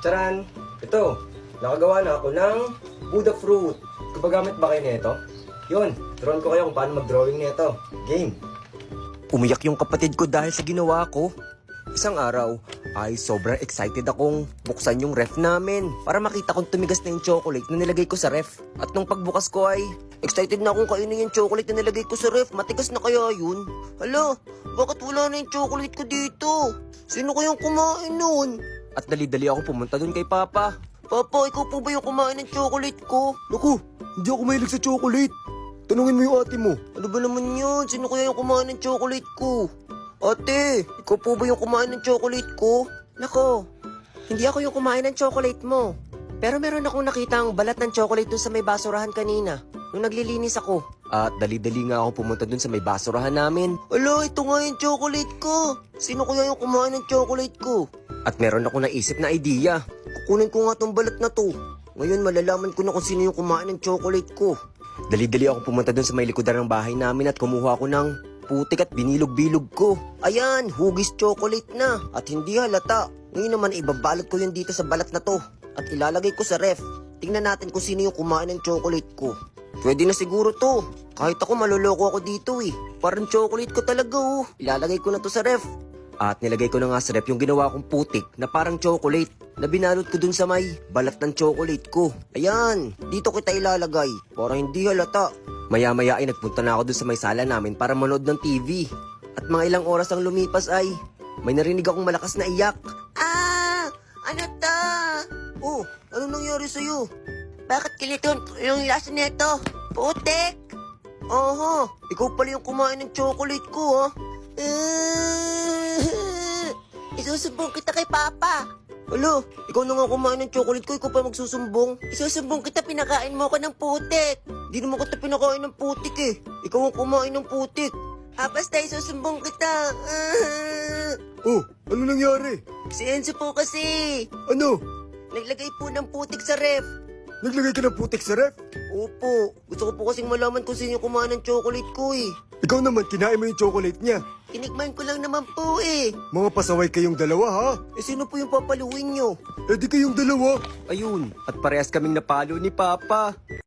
Charan! Ito, nakagawa na ako ng Buddha fruit. Gumagamit ba kayo nito? Yun, turuan ko kayo kung paano mag-drawing nito. Game! Umiyak yung kapatid ko dahil sa ginawa ko. Isang araw ay sobrang excited akong buksan yung ref namin para makita kung tumigas na yung chocolate na nilagay ko sa ref. At nung pagbukas ko ay excited na akong kainin yung chocolate na nilagay ko sa ref. Matigas na kaya yun? Hala, bakit wala na yung chocolate ko dito? Sino kayang kumain nun? At dali-dali ako pumunta dun kay Papa. Papa, ikaw po ba yung kumain ng chocolate ko? Naku, hindi ako mahilig sa chocolate. Tanungin mo yung ate mo. Ano ba naman yun? Sino kaya yung kumain ng chocolate ko? Ate, ikaw po ba yung kumain ng chocolate ko? Nako, hindi ako yung kumain ng chocolate mo. Pero meron akong nakitang balat ng chocolate dun sa may basurahan kanina, nung naglilinis ako. At dali-dali nga ako pumunta dun sa may basurahan namin. Ala, ito nga yung chocolate ko. Sino kaya yung kumain ng chocolate ko? At meron ako naisip na idea. Kukunin ko nga tong balat na to. Ngayon malalaman ko na kung sino yung kumain ng chocolate ko. Dali-dali ako pumunta dun sa may likudan ng bahay namin at kumuha ko ng putik at binilog-bilog ko. Ayan, hugis chocolate na at hindi halata. Ngayon naman ibabalot ko yun dito sa balat na to at ilalagay ko sa ref. Tingnan natin kung sino yung kumain ng chocolate ko. Pwede na siguro to. Kahit ako maloloko ako dito eh. Parang chocolate ko talaga oh. Ilalagay ko na to sa ref. At nilagay ko na nga sa ref yung ginawa kong putik na parang chocolate na binalot ko dun sa may balat ng chocolate ko. Ayan, dito kita ilalagay para hindi halata. Maya-maya ay nagpunta na ako dun sa may sala namin para manood ng TV. At mga ilang oras ang lumipas ay may narinig akong malakas na iyak. Ah! Ano to? Oh, anong nangyari sa'yo? Bakit kiliton yung lasa nito? Putik! Oho, ikaw pala yung kumain ng chocolate ko, ha? Isusumbong kita kay Papa. Alo, ikaw na nga kumain ng chocolate ko, ikaw pa magsusumbong. Isusumbong kita, pinakain mo ako ng putik. Di naman kita pinakain ng putik eh. Ikaw ang kumain ng putik. Basta isusumbong kita. Oh, ano nangyari? Si Enzo po kasi. Ano? Naglagay po ng putik sa ref. Naglagay ka ng putik sa ref? Opo, gusto ko po kasing malaman kung sino yung kumain ng chocolate ko eh. Ikaw naman, kinain mo yung chocolate niya. Tinikman ko lang naman po eh. Mga pasaway kayong dalawa, ha? Sino po yung papaluin nyo? Eh di kayong dalawa. Ayun, at parehas kaming napalo ni Papa.